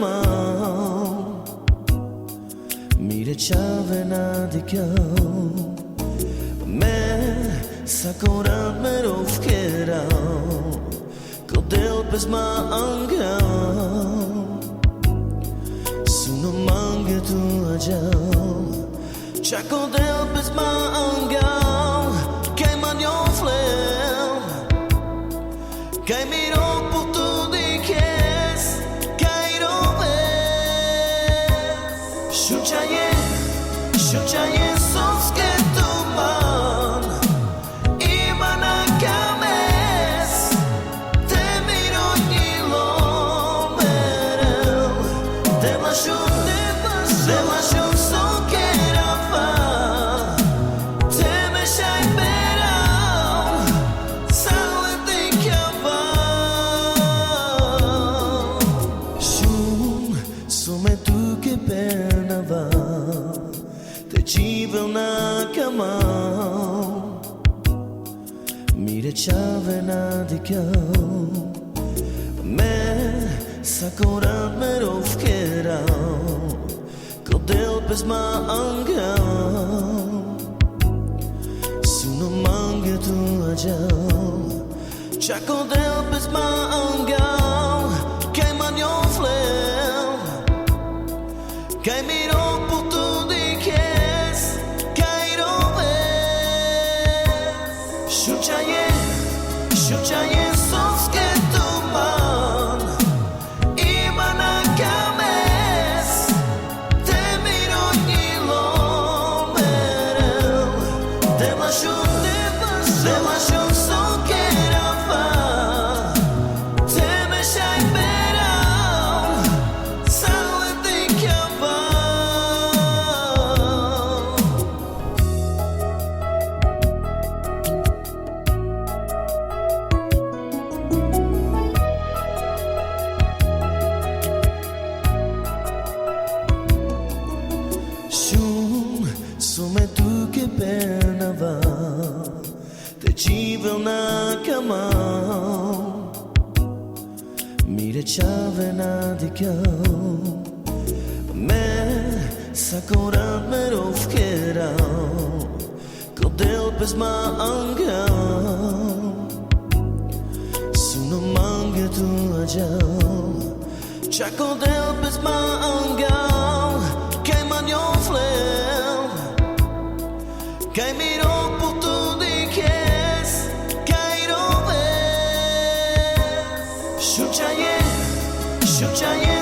camão, mire chave na dikau, me sakoran me rovkerau, kodel bez ma angau, suno mange tu ajau, chakodel bez ma angau, kei manjon flem, kei miro putu dikes, kei roves, Čhaje, Čhaje soske tuman, ima na kames, te miro nilo merel, te vlašu soke rafa, te me šaj berau, salete kaval. Šum, sume tu ke pernava, te civel na camão, mire chave na dikau, me sakoran me rovkerau, kodel bez ma angau, suno mange tu ajau, chakodel bez ma angau, kei manjon flem, kei miro putu dikes, kei roves, Čhaje soske tuman, ima na kames, te miro nilo merel, te vlašu soke rafa, te me šaj berau, salete kaval. Šum, sume tu ke pernava, te civel na camão, mire chave na dikau, me sakoran me rovkerau, kodel bez ma angau, suno mange tu ajau, chakodel bez ma angau, kei manjon flem, kei miro putu dikes, kei roves, Čhaje